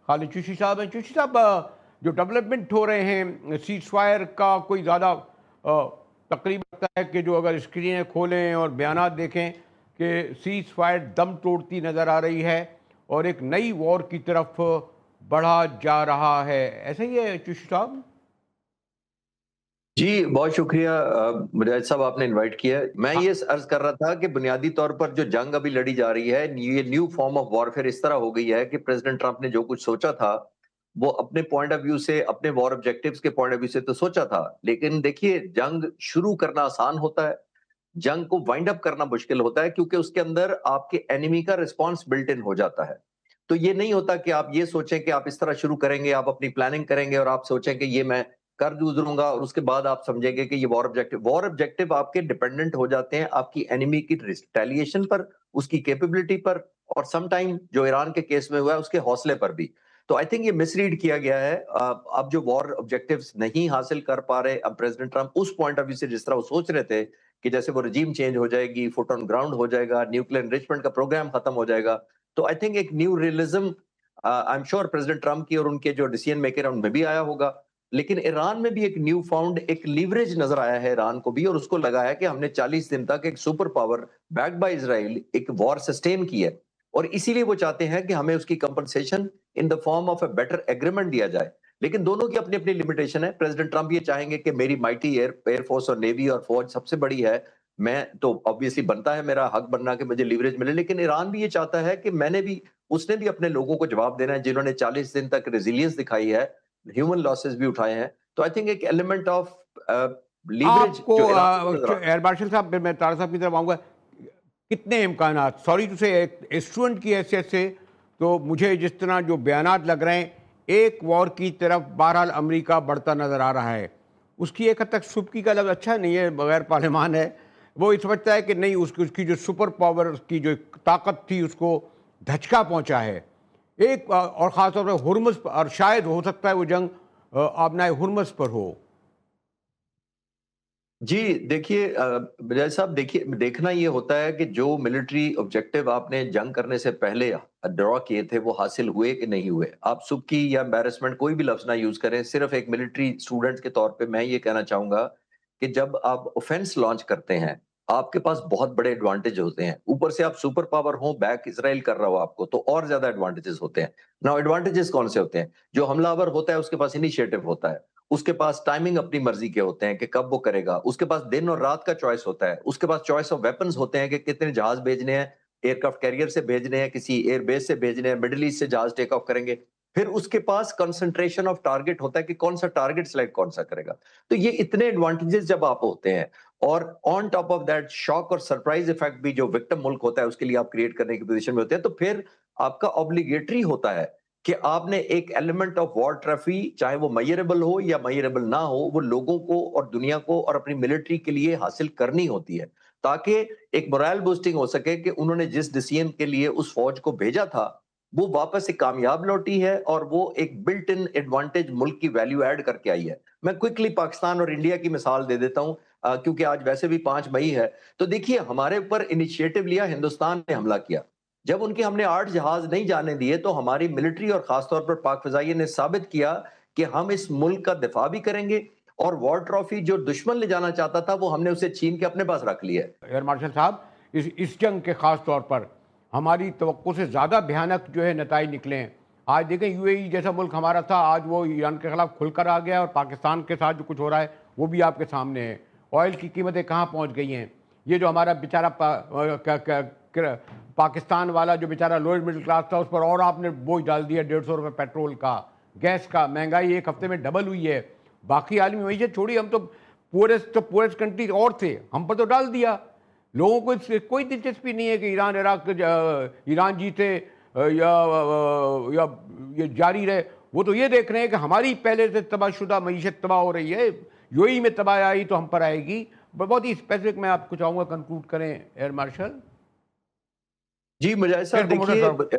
خالد چوشی صاحب ہیں. چوشی صاحب، جو ڈیولپمنٹ ہو رہے ہیں سیز فائر کا، کوئی زیادہ تقریب لگتا ہے کہ جو اگر اسکرینیں کھولیں اور بیانات دیکھیں کہ سیز فائر دم توڑتی نظر آ رہی ہے اور ایک نئی وار کی طرف بڑھا جا رہا ہے، ایسا ہی ہے چوشی صاحب؟ جی بہت شکریہ مجاہد صاحب، آپ نے انوائٹ کیا. میں یہ عرض کر رہا تھا کہ بنیادی طور پر جو جنگ ابھی لڑی جا رہی ہے، یہ نیو فارم آف وارفیئر اس طرح ہو گئی ہے کہ پریزیڈنٹ ٹرمپ نے جو کچھ سوچا تھا وہ اپنے پوائنٹ آف ویو سے، اپنے وار آبجیکٹیوز کے پوائنٹ آف ویو سے تو سوچا تھا، لیکن دیکھیے جنگ شروع کرنا آسان ہوتا ہے، جنگ کو وائنڈ اپ کرنا مشکل ہوتا ہے، کیونکہ اس کے اندر آپ کے اینیمی کا رسپانس بلٹ ان ہو جاتا ہے. تو یہ نہیں ہوتا کہ آپ یہ سوچیں کہ آپ اس طرح شروع کریں گے، آپ اپنی پلاننگ کریں گے اور آپ سوچیں کہ یہ میں کر گزروں گا اور اس کے بعد آپ سمجھیں گے کہ یہ وار آبجیکٹیو آپ کے ڈیپینڈنٹ ہو جاتے ہیں آپ کی اینیمی کی ریٹیلیشن پر، اس کی کیپیبلٹی پر، اور سم ٹائم جو ایران کے کیس میں ہوا ہے اس کے حوصلے پر بھی. تو آئی تھنک یہ مس ریڈ کیا گیا ہے. اب جو وار آبجیکٹیوز نہیں حاصل کر پا رہے اب پریزیڈنٹ ٹرمپ اس پوائنٹ آف ویو سے، جس طرح وہ سوچ رہے تھے کہ جیسے وہ رجیم چینج ہو جائے گی، فٹ آن گراؤنڈ ہو جائے گا، نیوکلیر انریچمنٹ کا پروگرام ختم ہو جائے گا، تو آئی تھنک ایک new realism I am sure president Trump کی اور ان کے جو ڈیسیژن میکر ہیں ان میں بھی آیا ہوگا. لیکن ایران میں بھی ایک نیو فاؤنڈ ایک لیوریج نظر آیا ہے ایران کو بھی، اور اس کو لگا ہے کہ ہم نے 40 دن تک ایک سپر پاور بیکڈ بائی اسرائیل ایک وار سسٹین کی ہے، اور اسی لیے وہ چاہتے ہیں کہ ہمیں اس کی compensation in the form of a better agreement دیا جائے. لیکن دونوں کی اپنی اپنی لمیٹیشن ہے. پریزیڈنٹ ٹرمپ یہ چاہیں گے کہ میری مائٹی ایئر فورس اور نیوی اور فوج سب سے بڑی ہے، میں تو obviously بنتا ہے میرا حق بننا کہ مجھے لیوریج ملے، لیکن ایران بھی یہ چاہتا ہے کہ اس نے بھی اپنے لوگوں کو جواب دینا ہے جنہوں نے 40 دن تک ریزیلینس دکھائی ہے، ہیومن لاسز بھی اٹھائے ہیں. تو آئی تھنک ایک ایلیمنٹ آف لیوریج آپ کو جو ایران کو نظر ایئر مارشل صاحب، میں طارق صاحب کی طرف آؤں گا، کتنے امکانات، سوری ٹو سے ایک اسٹوڈنٹ کی حیثیت سے تو مجھے جس طرح جو بیانات لگ رہے ہیں ایک وار کی طرف بہرحال امریکہ بڑھتا نظر آ رہا ہے. اس کی ایک حد تک سبکی کا لفظ اچھا نہیں ہے، بغیر پارلیمان ہے، وہ یہ سمجھتا ہے کہ نہیں، اس کی جو سپر پاور، اس کی جو طاقت تھی اس کو دھچکا پہنچا ہے ایک، اور خاص طور پر ہرمز پر، اور شاید ہو سکتا ہے وہ جنگ آبنائے ہرمز پر ہو. جی دیکھیے بجائے صاحب، دیکھیے دیکھنا یہ ہوتا ہے کہ جو ملٹری آبجیکٹیو آپ نے جنگ کرنے سے پہلے ڈرا کیے تھے وہ حاصل ہوئے کہ نہیں ہوئے. آپ سبکی یا امبیرسمنٹ کوئی بھی لفظ نہ یوز کریں، صرف ایک ملٹری اسٹوڈنٹ کے طور پہ میں یہ کہنا چاہوں گا کہ جب آپ اوفینس لانچ کرتے ہیں آپ کے پاس بہت بڑے ایڈوانٹیج ہوتے ہیں، اوپر سے آپ سپر پاور ہوں، بیک اسرائیل کر رہا ہو آپ کو، تو اور زیادہ ایڈوانٹیجز ہوتے ہیں. نا ایڈوانٹیجز کون سے ہوتے ہیں؟ جو حملہ آور ہوتا ہے اس کے پاس انیشیٹو ہوتا ہے، اس کے پاس ٹائمنگ اپنی مرضی کے ہوتے ہیں کہ کب وہ کرے گا، اس کے پاس دن اور رات کا چوائس ہوتا ہے، اس کے پاس چوائس آف ویپنز ہوتے ہیں کہ کتنے جہاز بھیجنے ہیں، ایئر کرافٹ کیریئر سے بھیجنے ہیں، کسی ایئر بیس سے بھیجنے ہیں، مڈل ایسٹ سے جہاز ٹیک آف کریں گے. پھر اس کے پاس کنسنٹریشن آف ٹارگٹ ہوتا ہے کہ کون سا ٹارگٹ سلیکٹ کون سا کرے گا. تو یہ اتنے ایڈوانٹیجز جب آپ ہوتے ہیں، اور آن ٹاپ آف دیٹ شاک اور سرپرائز ایفیکٹ بھی جو وکٹم ملک ہوتا ہے اس کے لیے آپ کریٹ کرنے کی پوزیشن میں ہوتے ہیں، تو پھر آپ کا obligatory ہوتا ہے کہ آپ نے ایک ایلیمنٹ آف وار ٹرافی، چاہے وہ میئربل ہو یا میئربل نہ ہو، وہ لوگوں کو اور دنیا کو اور اپنی ملٹری کے لیے حاصل کرنی ہوتی ہے، تاکہ ایک morale بوسٹنگ ہو سکے کہ انہوں نے جس ڈیسیژن کے لیے اس فوج کو بھیجا تھا وہ واپس ایک کامیاب لوٹی ہے، اور وہ ایک بلٹ ان ایڈوانٹیج ملک کی ویلیو ایڈ کر کے آئی ہے. میں کوئکلی پاکستان اور انڈیا کی مثال دے دیتا ہوں کیونکہ آج ویسے بھی 5 مئی ہے. تو دیکھیے ہمارے اوپر انیشیٹو لیا، ہندوستان نے حملہ کیا، جب ان کے ہم نے 8 جہاز نہیں جانے دیے تو ہماری ملٹری اور خاص طور پر پاک فضائیہ نے ثابت کیا کہ ہم اس ملک کا دفاع بھی کریں گے، اور وار ٹرافی جو دشمن لے جانا چاہتا تھا وہ ہم نے اسے چھین کے اپنے پاس رکھ لیا ہے. ایئر مارشل صاحب، اس جنگ کے خاص طور پر ہماری توقع سے زیادہ بھیانک جو ہے نتائج نکلے ہیں. آج دیکھیں یو اے ای جیسا ملک ہمارا تھا، آج وہ ایران کے خلاف کھل کر آ گیا، اور پاکستان کے ساتھ جو کچھ ہو رہا ہے وہ بھی آپ کے سامنے ہے. آئل کی قیمتیں کہاں پہنچ گئی ہیں. یہ جو ہمارا بیچارہ پاکستان والا جو بیچارہ لوئر مڈل کلاس تھا اس پر اور آپ نے بوجھ ڈال دیا، 150 روپے پیٹرول کا، گیس کا. مہنگائی ایک ہفتے میں ڈبل ہوئی ہے. باقی عالمی معیشت چھوڑی، ہم تو پورسٹ کنٹری اور تھے، ہم پر تو ڈال دیا. لوگوں کو اس سے کوئی دلچسپی نہیں ہے کہ ایران عراق ایران جیتے یا یہ جاری رہے. وہ تو یہ دیکھ رہے ہیں کہ ہماری پہلے سے تباہ شدہ معیشت تباہ ہو رہی ہے، یو اے ای میں تباہ آئی تو ہم پر آئے گی. بہت ہی اسپیسیفک میں آپ کو چاہوں گا کنکلوڈ کریں ایئر مارشل. جی مجاہد صاحب دیکھیے